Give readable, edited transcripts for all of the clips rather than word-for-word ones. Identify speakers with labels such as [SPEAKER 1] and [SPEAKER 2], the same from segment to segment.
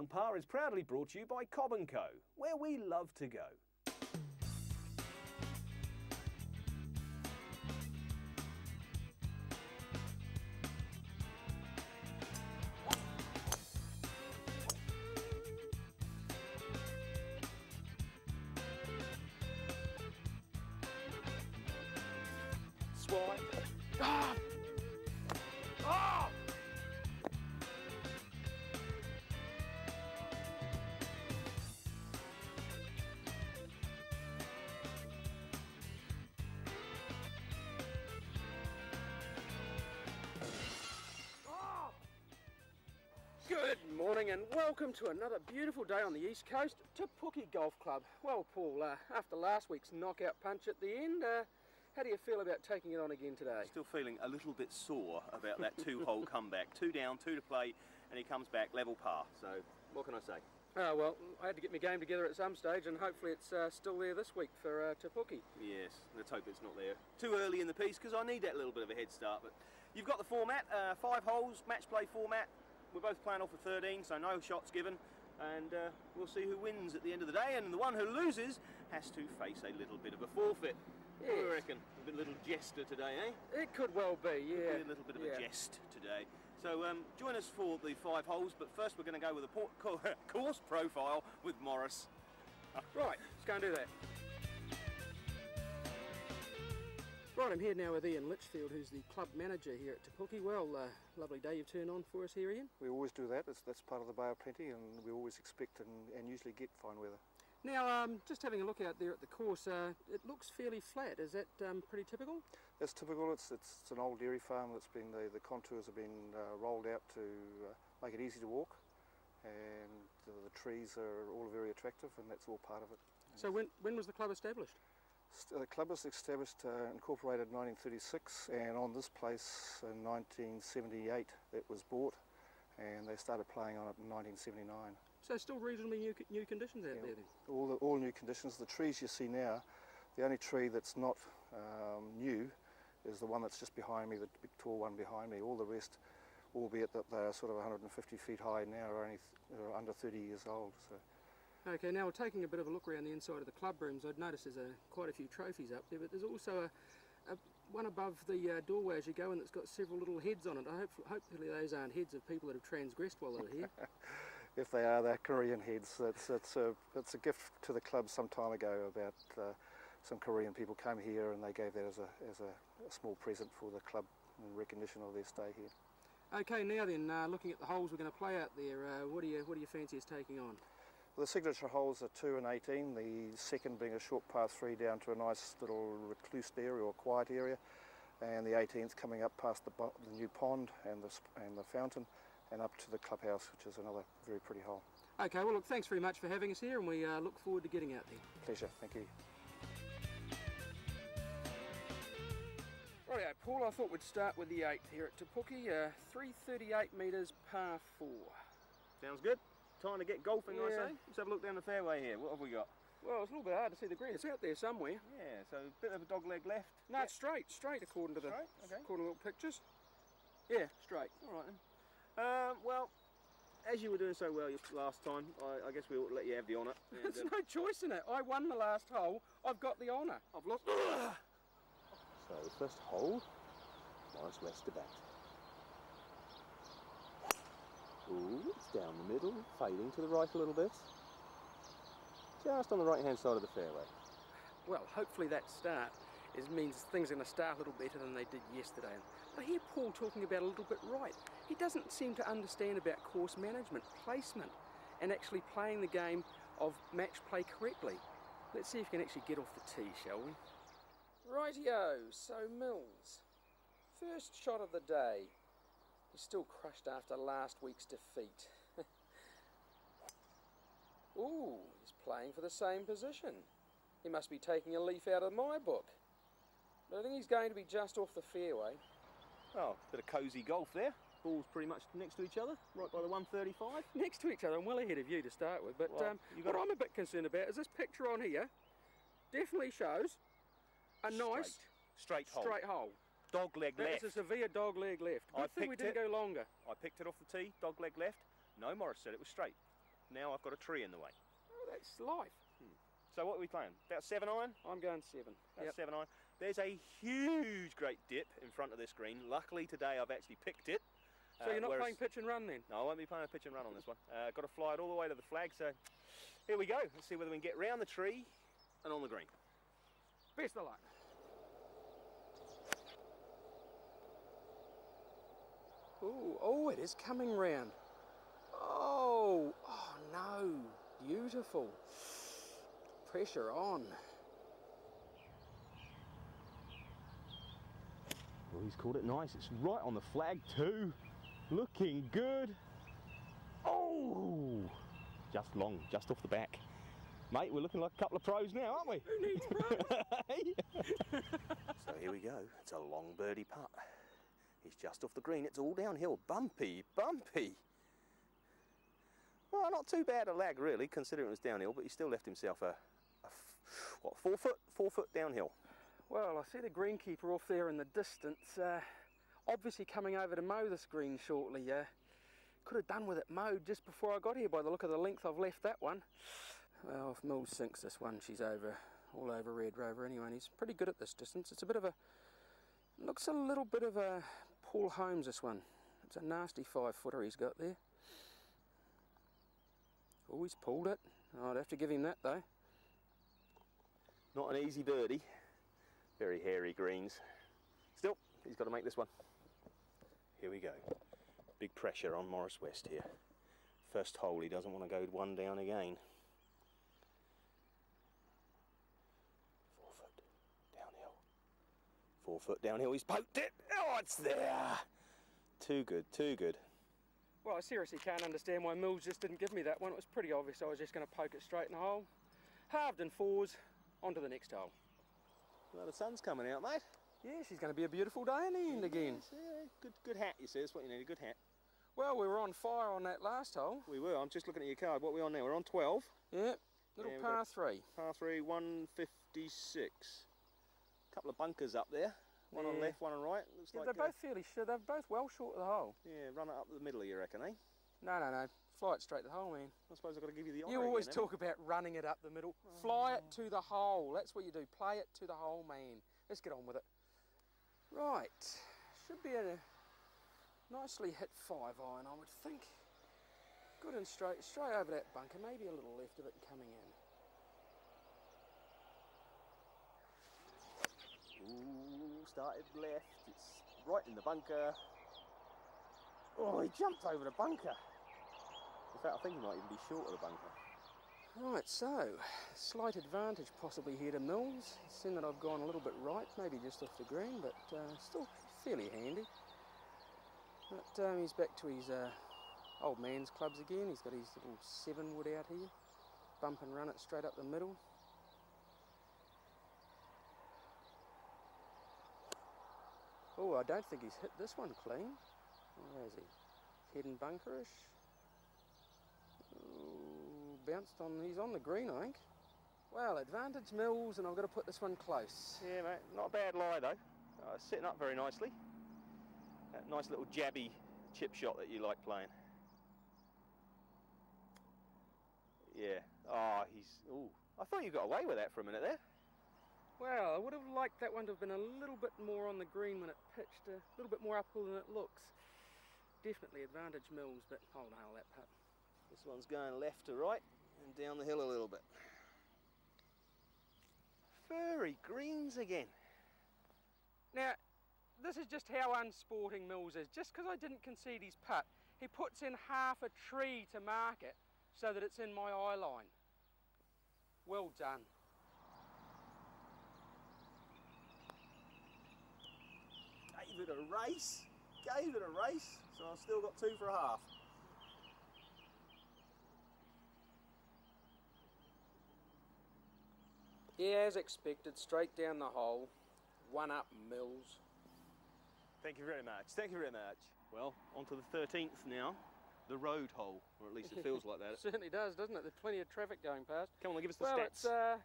[SPEAKER 1] On Par is proudly brought to you by Cobb & Co, where we love to go.
[SPEAKER 2] Swipe. Ah! Ah! Good morning and welcome to another beautiful day on the east coast to Puke Golf Club. Well, Paul, after last week's knockout punch at the end, how do you feel about taking it on again today?
[SPEAKER 1] Still feeling a little bit sore about that two-hole comeback. 2 down, 2 to play, and he comes back level par. So, what can I say?
[SPEAKER 2] Oh, well, I had to get my game together at some stage, and hopefully it's still there this week for Te Puke.
[SPEAKER 1] Yes, let's hope it's not there too early in the piece, because I need that little bit of a head start. But you've got the format, 5 holes, match play format. We're both playing off for 13, so no shots given. And we'll see who wins at the end of the day, and the one who loses has to face a little bit of a forfeit. Yes. What do you reckon? A little jester today, eh?
[SPEAKER 2] It could well be, yeah.
[SPEAKER 1] Could be a little bit of a jest today. So join us for the 5 holes, but first we're going to go with a course profile with Morris.
[SPEAKER 2] Right, let's go and do that. Right, I'm here now with Ian Litchfield, who's the club manager here at Te Puke. Well, lovely day you've turned on for us here, Ian.
[SPEAKER 3] We always do that. That's part of the Bay of Plenty, and we always expect and usually get fine weather.
[SPEAKER 2] Now, just having a look out there at the course, it looks fairly flat. Is that pretty typical?
[SPEAKER 3] That's typical. It's an old dairy farm that's been, the contours have been rolled out to make it easy to walk, and the trees are all very attractive, and that's all part of it.
[SPEAKER 2] So when was the club established?
[SPEAKER 3] The club was established, incorporated in 1936, and on this place in 1978 it was bought, and they started playing on it in 1979.
[SPEAKER 2] So still reasonably new conditions out there then?
[SPEAKER 3] All new conditions. The trees you see now, the only tree that's not new is the one that's just behind me, the big tall one behind me. All the rest, albeit that they're sort of 150 feet high now, are only under 30 years old. So.
[SPEAKER 2] Okay, now we're taking a bit of a look around the inside of the club rooms. I'd noticed there's quite a few trophies up there, but there's also one above the doorway as you go in that's got several little heads on it. Hopefully those aren't heads of people that have transgressed while they were here.
[SPEAKER 3] If they are, they're Korean heads. It's a gift to the club some time ago about some Korean people came here and they gave that as a small present for the club in recognition of their stay here.
[SPEAKER 2] Okay, now then, looking at the holes we're going to play out there, what do you fancy us taking on?
[SPEAKER 3] Well, the signature holes are 2 and 18, the second being a short par 3 down to a nice little recluse area or quiet area, and the 18th coming up past the new pond and the fountain and up to the clubhouse, which is another very pretty hole.
[SPEAKER 2] Okay, well look, thanks very much for having us here, and we look forward to getting out there.
[SPEAKER 3] Pleasure, thank you.
[SPEAKER 2] Rightio, Paul, I thought we'd start with the 8th here at Te Puke, 338 metres par 4.
[SPEAKER 1] Sounds good. Time to get golfing,
[SPEAKER 2] Yeah.
[SPEAKER 1] I say. Let's have a look down the fairway here. What have we got?
[SPEAKER 2] Well, it's a little bit hard to see the green. It's out there somewhere.
[SPEAKER 1] Yeah, so a bit of a dog leg left.
[SPEAKER 2] No,
[SPEAKER 1] Yeah.
[SPEAKER 2] it's straight according to the
[SPEAKER 1] Okay.
[SPEAKER 2] according to the little pictures. Yeah, straight.
[SPEAKER 1] All right then. Well, as you were doing so well last time, I guess we'll let you have the honour. And,
[SPEAKER 2] There's no choice in it. I won the last hole. I've got the honour. I've lost.
[SPEAKER 4] So first hole, Morris rests to bat. Ooh, it's down the middle, fading to the right a little bit. Just on the right hand side of the fairway.
[SPEAKER 2] Well, hopefully that start means things are going to start a little better than they did yesterday. And I hear Paul talking about a little bit right. He doesn't seem to understand about course management, placement, and actually playing the game of match play correctly. Let's see if we can actually get off the tee, shall we? Rightio, so Mills. First shot of the day. He's still crushed after last week's defeat. Ooh, he's playing for the same position. He must be taking a leaf out of my book. But I think he's going to be just off the fairway.
[SPEAKER 1] Oh, bit of cosy golf there. Balls pretty much next to each other, right by the 135.
[SPEAKER 2] Next to each other, I'm well ahead of you to start with. But
[SPEAKER 1] Well,
[SPEAKER 2] what I'm a bit concerned about is this picture on here definitely shows a nice
[SPEAKER 1] straight hole.
[SPEAKER 2] straight hole.
[SPEAKER 1] Dog leg
[SPEAKER 2] That's
[SPEAKER 1] left.
[SPEAKER 2] a severe dog leg left.
[SPEAKER 1] I
[SPEAKER 2] Good thing we
[SPEAKER 1] picked
[SPEAKER 2] didn't
[SPEAKER 1] it.
[SPEAKER 2] go longer.
[SPEAKER 1] I picked it off the tee, dog leg left. No, Morris said it was straight. now I've got a tree in the way.
[SPEAKER 2] Oh, that's life.
[SPEAKER 1] So what are we playing? About 7 iron?
[SPEAKER 2] I'm going 7.
[SPEAKER 1] About 7 iron. There's a huge great dip in front of this green. Luckily today I've actually picked it.
[SPEAKER 2] So you're not playing pitch and run then?
[SPEAKER 1] No, I won't be playing a pitch and run on this one. Got to fly it all the way to the flag, so here we go. Let's see whether we can get round the tree and on the green.
[SPEAKER 2] Best of luck. Ooh, oh, it is coming round. Oh, oh no, beautiful. Pressure on.
[SPEAKER 1] Well, he's caught it nice. It's right on the flag too. Looking good. Oh, just long, just off the back. Mate, we're looking like a couple of pros now, aren't we?
[SPEAKER 2] Who needs pros?
[SPEAKER 1] So here we go. It's a long birdie putt. He's just off the green. It's all downhill. Bumpy, bumpy. Well, not too bad a lag, really, considering it was downhill, but he still left himself what, 4 foot? 4 foot downhill.
[SPEAKER 2] Well, I see the greenkeeper off there in the distance, obviously coming over to mow this green shortly. Could have done with it mowed just before I got here by the look of the length I've left that one. Well, if Mills sinks this one, she's all over Red Rover anyway, and he's pretty good at this distance. It's a bit of a, looks a little bit of a Paul Holmes, this one. It's a nasty 5-footer he's got there. Oh, he's pulled it. Oh, I'd have to give him that though.
[SPEAKER 1] Not an easy birdie. Very hairy greens. Still, he's got to make this one. Here we go. Big pressure on Morris West here. First hole, he doesn't want to go one down again. 4 foot downhill. 4 foot downhill, he's poked it. Oh, it's there. Too good, too good.
[SPEAKER 2] Well, I seriously can't understand why Mills just didn't give me that one. It was pretty obvious I was just going to poke it straight in the hole. Halved in 4s, on to the next hole.
[SPEAKER 1] Well, the sun's coming out, mate.
[SPEAKER 2] Yeah, she's going to be a beautiful day in the end again.
[SPEAKER 1] Yes, yeah. Good hat, you see. That's what you need, a good hat.
[SPEAKER 2] Well, we were on fire on that last hole.
[SPEAKER 1] We were. I'm just looking at your card. What are we on now? We're on 12.
[SPEAKER 2] Yeah, little par 3.
[SPEAKER 1] Par 3, 156. Couple of bunkers up there. One on left, one on right. Looks like
[SPEAKER 2] they're both fairly short. They're both well short of the hole.
[SPEAKER 1] Yeah, run it up the middle, you reckon, eh?
[SPEAKER 2] No. Fly it straight to the hole, man.
[SPEAKER 1] I suppose I've got to give you the honour.
[SPEAKER 2] You always talk about running it up the middle. Fly it to the hole. That's what you do. Play it to the hole, man. Let's get on with it. Right. Should be a nicely hit 5-iron, I would think. Good and straight over that bunker. Maybe a little left of it coming in.
[SPEAKER 1] Ooh, started left. It's right in the bunker. Oh, he jumped over the bunker. In fact, I think he might even be short of the bunker.
[SPEAKER 2] Right, so slight advantage possibly here to Mills. Seeing that I've gone a little bit right, maybe just off the green, but still fairly handy. But he's back to his old man's clubs again. He's got his little 7-wood out here. Bump and run it straight up the middle. Oh, I don't think he's hit this one clean. Where is he? Heading bunkerish. Ooh, bounced on, he's on the green, I think. Well, advantage Mills, and I've got to put this one close.
[SPEAKER 1] Yeah, mate, not a bad lie though. Sitting up very nicely. That nice little jabby chip shot that you like playing. Yeah. Oh, ooh. I thought you got away with that for a minute there.
[SPEAKER 2] Well, I would have liked that one to have been a little bit more on the green when it pitched, a little bit more uphill than it looks. Definitely advantage Mills, but I'll nail that putt.
[SPEAKER 1] This one's going left to right and down the hill a little bit. Furry greens again.
[SPEAKER 2] Now, this is just how unsporting Mills is. Just because I didn't concede his putt, he puts in half a tree to mark it so that it's in my eye line. Well done.
[SPEAKER 1] Gave it a race. So I've still got 2 for a half.
[SPEAKER 2] Yeah, as expected, straight down the hole. 1 up Mills.
[SPEAKER 1] Thank you very much. Thank you very much. Well, on to the 13th now. The road hole, or at least it feels like that.
[SPEAKER 2] It certainly does, doesn't it? There's plenty of traffic going past.
[SPEAKER 1] Come on, give us the
[SPEAKER 2] well,
[SPEAKER 1] stats.
[SPEAKER 2] Well,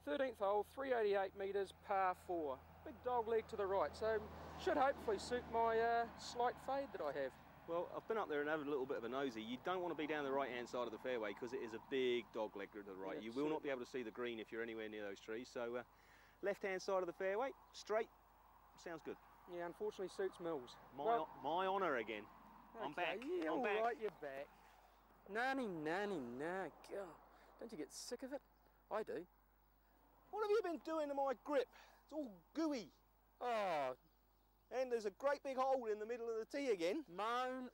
[SPEAKER 2] it's 13th hole, 388 metres, par 4. Big dog leg to the right, so should hopefully suit my slight fade that I have.
[SPEAKER 1] Well, I've been up there and had a little bit of a nosy. You don't want to be down the right-hand side of the fairway because it is a big dog leg to the right.
[SPEAKER 2] Yeah,
[SPEAKER 1] you will not be able to see the green if you're anywhere near those trees. So left-hand side of the fairway, straight, sounds good.
[SPEAKER 2] Yeah, unfortunately suits Mills.
[SPEAKER 1] My honour again.
[SPEAKER 2] Okay,
[SPEAKER 1] I'm back.
[SPEAKER 2] Yeah,
[SPEAKER 1] I'm
[SPEAKER 2] all
[SPEAKER 1] back.
[SPEAKER 2] right, you're back. Nanny, nah. God, don't you get sick of it? I do.
[SPEAKER 1] What have you been doing to my grip? It's all gooey.
[SPEAKER 2] Oh,
[SPEAKER 1] And there's a great big hole in the middle of the tee again.
[SPEAKER 2] moan.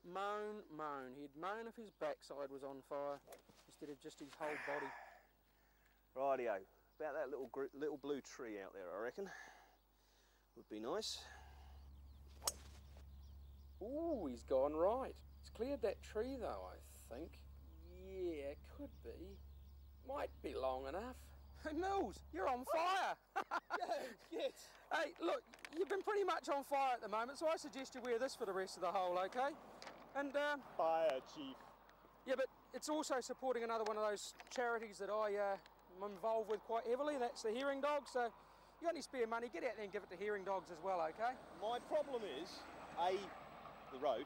[SPEAKER 2] He'd moan if his backside was on fire instead of just his whole body.
[SPEAKER 1] Rightio. About that little blue tree out there, I reckon. Would be nice.
[SPEAKER 2] Ooh, he's gone right. He's cleared that tree though, I think. Yeah, could be. Might be long enough. Hey, Mills, you're on fire!
[SPEAKER 1] Yes.
[SPEAKER 2] Hey, look, you've been pretty much on fire at the moment, so I suggest you wear this for the rest of the hole, okay? And,
[SPEAKER 1] Fire, Chief.
[SPEAKER 2] yeah, but it's also supporting another one of those charities that I'm involved with quite heavily. That's the Hearing Dogs, so you got any spare money, get out there and give it to Hearing Dogs as well, okay?
[SPEAKER 1] My problem is, the road,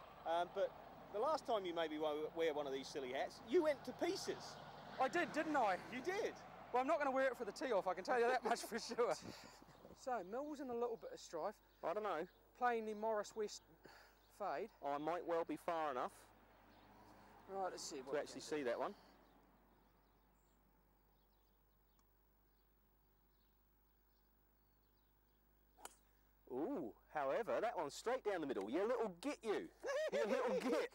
[SPEAKER 1] but the last time you made me wear one of these silly hats, you went to pieces.
[SPEAKER 2] I did, didn't I?
[SPEAKER 1] You did.
[SPEAKER 2] Well, I'm not going to wear it for the tee-off, I can tell you that much for sure. So, Mills in a little bit of strife.
[SPEAKER 4] I don't know.
[SPEAKER 2] Playing the Morris West fade.
[SPEAKER 4] I might well be far enough
[SPEAKER 2] Right, let's see what
[SPEAKER 4] to
[SPEAKER 2] we
[SPEAKER 4] actually
[SPEAKER 2] can
[SPEAKER 4] see that one. Ooh, however, that one's straight down the middle. You little git, you. You little git.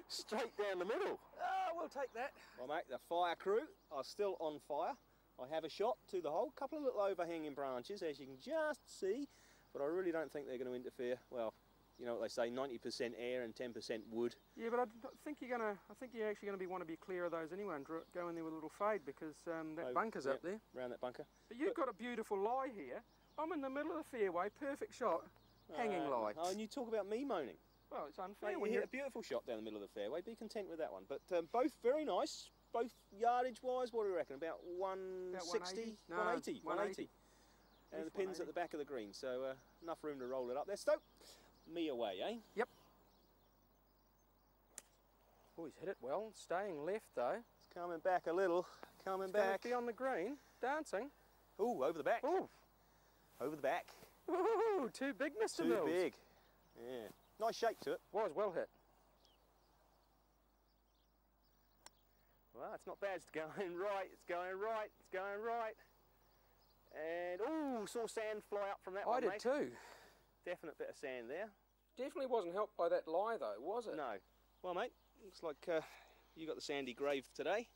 [SPEAKER 4] Straight down the middle.
[SPEAKER 2] Oh, we'll take that.
[SPEAKER 1] Well, mate, the fire crew are still on fire. I have a shot to the hole, a couple of little overhanging branches, as you can just see, but I really don't think they're going to interfere. Well, you know what they say, 90% air and 10% wood.
[SPEAKER 2] Yeah, but I think you're actually going to want to be clear of those anyway and go in there with a little fade because that bunker's up there.
[SPEAKER 1] Around that bunker.
[SPEAKER 2] But you've got a beautiful lie here. I'm in the middle of the fairway, perfect shot, hanging lie.
[SPEAKER 1] Oh, and you talk about me moaning.
[SPEAKER 2] Well, it's unfair
[SPEAKER 1] Mate,
[SPEAKER 2] when
[SPEAKER 1] you
[SPEAKER 2] you
[SPEAKER 1] hit a beautiful shot down the middle of the fairway. Be content with that one. But both very nice. Both yardage-wise, what do you reckon? About 160?
[SPEAKER 2] No,
[SPEAKER 1] 180.
[SPEAKER 2] 180.
[SPEAKER 1] And the
[SPEAKER 2] At least
[SPEAKER 1] pin's at the back of the green, so enough room to roll it up there. Stoke, me away, eh?
[SPEAKER 2] Yep. Oh, he's hit it well. Staying left though.
[SPEAKER 1] It's coming back a little. Coming back.
[SPEAKER 2] Be on the green, dancing.
[SPEAKER 1] Ooh, over the back.
[SPEAKER 2] Oh,
[SPEAKER 1] Over the back.
[SPEAKER 2] ooh, too big, Mr.
[SPEAKER 1] Too
[SPEAKER 2] Mills.
[SPEAKER 1] big. Yeah. Nice shape to it.
[SPEAKER 2] Was well hit.
[SPEAKER 1] Well, it's not bad. It's going right. It's going right. It's going right. And, ooh, saw sand fly up from that one,
[SPEAKER 2] I did
[SPEAKER 1] mate.
[SPEAKER 2] too.
[SPEAKER 1] Definite bit of sand there.
[SPEAKER 2] Definitely wasn't helped by that lie though, was it?
[SPEAKER 1] No. Well, mate, looks like you got the sandy grave today.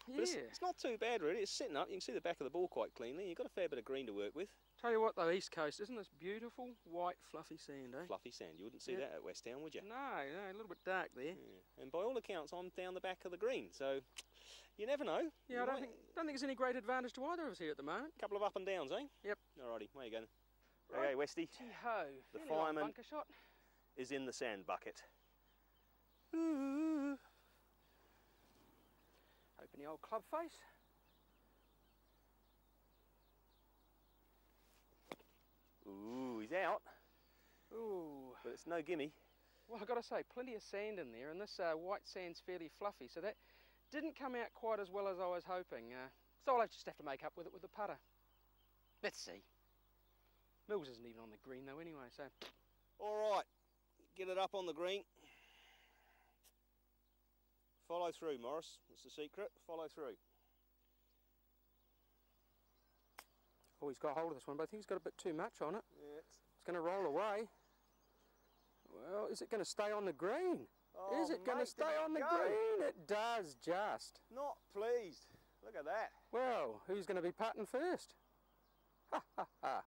[SPEAKER 2] Yeah.
[SPEAKER 1] But it's not too bad, really. It's sitting up. You can see the back of the ball quite cleanly. You've got a fair bit of green to work with.
[SPEAKER 2] Tell you what though, East Coast, isn't this beautiful, white, fluffy sand, eh?
[SPEAKER 1] Fluffy sand. You wouldn't see
[SPEAKER 2] Yeah.
[SPEAKER 1] that at West Town, would you?
[SPEAKER 2] No, a little bit dark there.
[SPEAKER 1] Yeah. And by all accounts, I'm down the back of the green, so you never know.
[SPEAKER 2] Yeah, I don't think there's any great advantage to either of us here at the moment.
[SPEAKER 1] A couple of up and downs, eh?
[SPEAKER 2] Yep.
[SPEAKER 1] Alrighty, where you going?
[SPEAKER 2] Right.
[SPEAKER 1] Okay, Westy
[SPEAKER 2] Gee-ho.
[SPEAKER 1] The
[SPEAKER 2] Fairly light
[SPEAKER 1] fireman-
[SPEAKER 2] bunker shot.
[SPEAKER 1] is in the sand bucket.
[SPEAKER 2] Open the old club face.
[SPEAKER 1] Ooh, he's out,
[SPEAKER 2] Ooh.
[SPEAKER 1] but it's no gimme.
[SPEAKER 2] Well, I've got to say, plenty of sand in there, and this white sand's fairly fluffy, so that didn't come out quite as well as I was hoping. So I'll just have to make up with it with the putter. Let's see. Mills isn't even on the green though anyway, so...
[SPEAKER 1] Alright, get it up on the green. Follow through, Morris. That's the secret. Follow through.
[SPEAKER 2] Oh, he's got hold of this one, but I think he's got a bit too much on it.
[SPEAKER 1] Yeah,
[SPEAKER 2] It's going to roll away. Well, is it going to stay on the green?
[SPEAKER 1] Oh,
[SPEAKER 2] Is it going to
[SPEAKER 1] mate,
[SPEAKER 2] stay
[SPEAKER 1] did it
[SPEAKER 2] on the
[SPEAKER 1] go?
[SPEAKER 2] green? It does just.
[SPEAKER 1] Not pleased. Look at that.
[SPEAKER 2] Well, who's going to be putting first? Ha ha ha.